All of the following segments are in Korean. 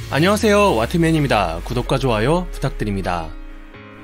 안녕하세요, 와트맨입니다. 구독과 좋아요 부탁드립니다.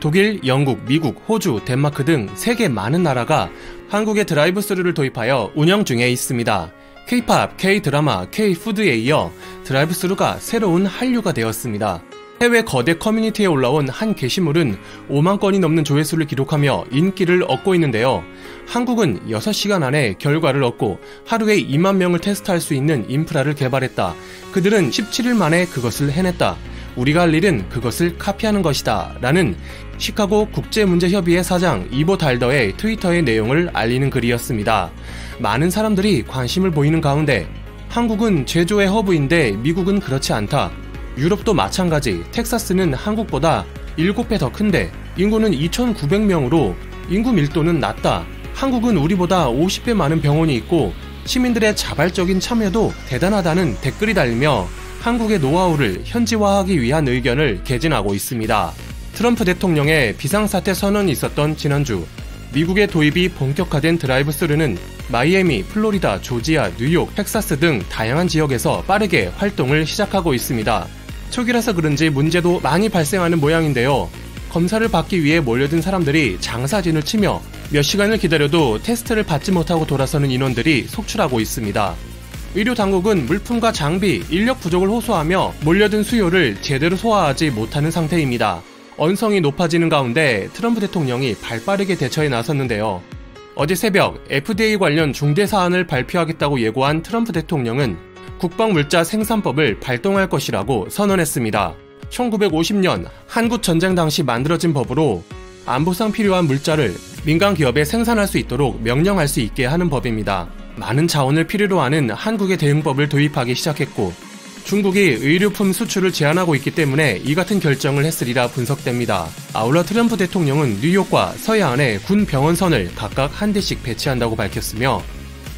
독일, 영국, 미국, 호주, 덴마크 등 세계 많은 나라가 한국의 드라이브 스루를 도입하여 운영 중에 있습니다. K-팝, K-드라마, K-푸드에 이어 드라이브 스루가 새로운 한류가 되었습니다. 해외 거대 커뮤니티에 올라온 한 게시물은 5만 건이 넘는 조회수를 기록하며 인기를 얻고 있는데요. 한국은 6시간 안에 결과를 얻고 하루에 2만 명을 테스트할 수 있는 인프라를 개발했다. 그들은 17일 만에 그것을 해냈다. 우리가 할 일은 그것을 카피하는 것이다. 라는 시카고 국제문제협의회 사장 이보 달더의 트위터의 내용을 알리는 글이었습니다. 많은 사람들이 관심을 보이는 가운데 한국은 제조의 허브인데 미국은 그렇지 않다. 유럽도 마찬가지. 텍사스는 한국보다 7배 더 큰데 인구는 2,900명으로 인구 밀도는 낮다. 한국은 우리보다 50배 많은 병원이 있고 시민들의 자발적인 참여도 대단하다는 댓글이 달리며 한국의 노하우를 현지화하기 위한 의견을 개진하고 있습니다. 트럼프 대통령의 비상사태 선언이 있었던 지난주 미국의 도입이 본격화된 드라이브 스루는 마이애미, 플로리다, 조지아, 뉴욕, 텍사스 등 다양한 지역에서 빠르게 활동을 시작하고 있습니다. 초기라서 그런지 문제도 많이 발생하는 모양인데요. 검사를 받기 위해 몰려든 사람들이 장사진을 치며 몇 시간을 기다려도 테스트를 받지 못하고 돌아서는 인원들이 속출하고 있습니다. 의료 당국은 물품과 장비, 인력 부족을 호소하며 몰려든 수요를 제대로 소화하지 못하는 상태입니다. 언성이 높아지는 가운데 트럼프 대통령이 발빠르게 대처에 나섰는데요. 어제 새벽 FDA 관련 중대 사안을 발표하겠다고 예고한 트럼프 대통령은 국방물자 생산법을 발동할 것이라고 선언했습니다. 1950년 한국 전쟁 당시 만들어진 법으로 안보상 필요한 물자를 민간 기업에 생산할 수 있도록 명령할 수 있게 하는 법입니다. 많은 자원을 필요로 하는 한국의 대응법을 도입하기 시작했고 중국이 의료품 수출을 제한하고 있기 때문에 이 같은 결정을 했으리라 분석됩니다. 아울러 트럼프 대통령은 뉴욕과 서해안에 군 병원선을 각각 한 대씩 배치한다고 밝혔으며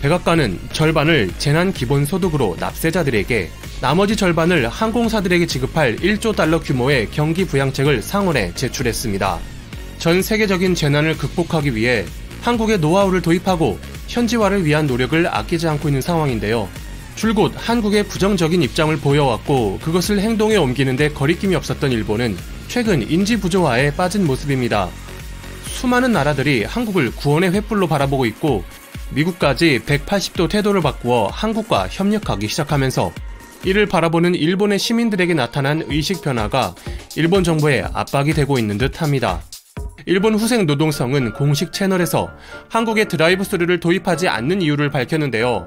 백악관은 절반을 재난기본소득으로 납세자들에게 나머지 절반을 항공사들에게 지급할 1조 달러 규모의 경기부양책을 상원에 제출했습니다. 전 세계적인 재난을 극복하기 위해 한국의 노하우를 도입하고 현지화를 위한 노력을 아끼지 않고 있는 상황인데요. 줄곧 한국의 부정적인 입장을 보여왔고 그것을 행동에 옮기는데 거리낌이 없었던 일본은 최근 인지부조화에 빠진 모습입니다. 수많은 나라들이 한국을 구원의 횃불로 바라보고 있고 미국까지 180도 태도를 바꾸어 한국과 협력하기 시작하면서 이를 바라보는 일본의 시민들에게 나타난 의식 변화가 일본 정부의 압박이 되고 있는 듯합니다. 일본 후생노동성은 공식 채널에서 한국의 드라이브 스루를 도입하지 않는 이유를 밝혔는데요.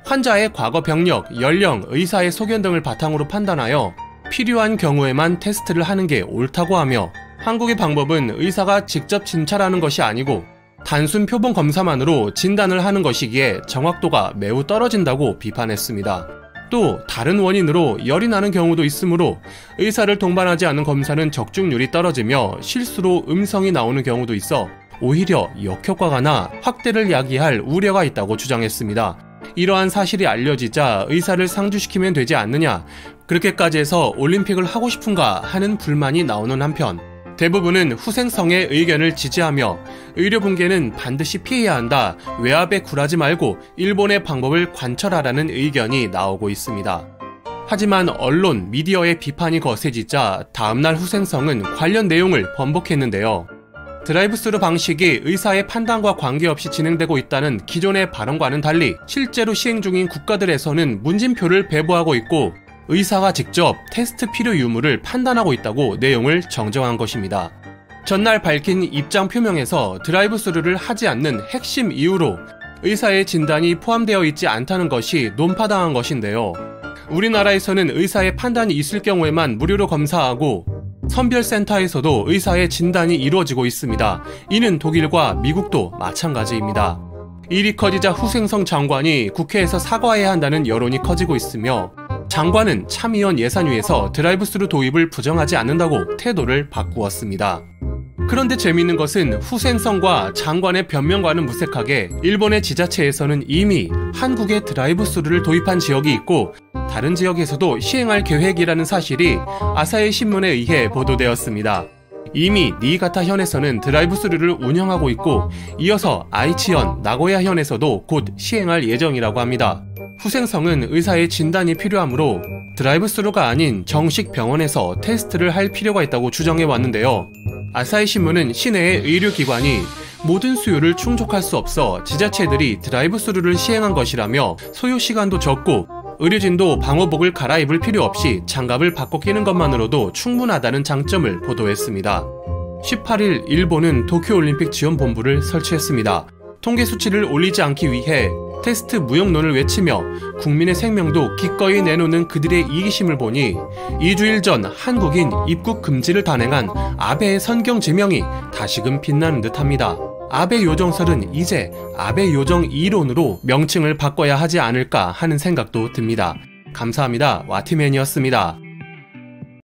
환자의 과거 병력, 연령, 의사의 소견 등을 바탕으로 판단하여 필요한 경우에만 테스트를 하는 게 옳다고 하며 한국의 방법은 의사가 직접 진찰하는 것이 아니고 단순 표본 검사만으로 진단을 하는 것이기에 정확도가 매우 떨어진다고 비판했습니다. 또 다른 원인으로 열이 나는 경우도 있으므로 의사를 동반하지 않은 검사는 적중률이 떨어지며 실수로 음성이 나오는 경우도 있어 오히려 역효과가 나 확대를 야기할 우려가 있다고 주장했습니다. 이러한 사실이 알려지자 의사를 상주시키면 되지 않느냐, 그렇게까지 해서 올림픽을 하고 싶은가 하는 불만이 나오는 한편 대부분은 후생성의 의견을 지지하며 의료 붕괴는 반드시 피해야 한다, 외압에 굴하지 말고 일본의 방법을 관철하라는 의견이 나오고 있습니다. 하지만 언론, 미디어의 비판이 거세지자 다음날 후생성은 관련 내용을 번복했는데요. 드라이브 스루 방식이 의사의 판단과 관계없이 진행되고 있다는 기존의 발언과는 달리 실제로 시행 중인 국가들에서는 문진표를 배부하고 있고 의사가 직접 테스트 필요 유무를 판단하고 있다고 내용을 정정한 것입니다. 전날 밝힌 입장 표명에서 드라이브 스루를 하지 않는 핵심 이유로 의사의 진단이 포함되어 있지 않다는 것이 논파당한 것인데요. 우리나라에서는 의사의 판단이 있을 경우에만 무료로 검사하고 선별센터에서도 의사의 진단이 이루어지고 있습니다. 이는 독일과 미국도 마찬가지입니다. 일이 커지자 후생성 장관이 국회에서 사과해야 한다는 여론이 커지고 있으며 장관은 참의원 예산위에서 드라이브 스루 도입을 부정하지 않는다고 태도를 바꾸었습니다. 그런데 재미있는 것은 후생성과 장관의 변명과는 무색하게 일본의 지자체에서는 이미 한국에 드라이브 스루를 도입한 지역이 있고 다른 지역에서도 시행할 계획이라는 사실이 아사히 신문에 의해 보도되었습니다. 이미 니이가타현에서는 드라이브 스루를 운영하고 있고 이어서 아이치현, 나고야현에서도 곧 시행할 예정이라고 합니다. 후생성은 의사의 진단이 필요하므로 드라이브스루가 아닌 정식 병원에서 테스트를 할 필요가 있다고 주장해 왔는데요. 아사히 신문은 시내의 의료기관이 모든 수요를 충족할 수 없어 지자체들이 드라이브스루를 시행한 것이라며 소요 시간도 적고 의료진도 방호복을 갈아입을 필요 없이 장갑을 바꿔 끼는 것만으로도 충분하다는 장점을 보도했습니다. 18일 일본은 도쿄올림픽 지원본부를 설치했습니다. 통계 수치를 올리지 않기 위해 테스트 무용론을 외치며 국민의 생명도 기꺼이 내놓는 그들의 이기심을 보니 2주일 전 한국인 입국 금지를 단행한 아베의 선경 제명이 다시금 빛나는 듯합니다. 아베 요정설은 이제 아베 요정 2론으로 명칭을 바꿔야 하지 않을까 하는 생각도 듭니다. 감사합니다. 와티맨이었습니다.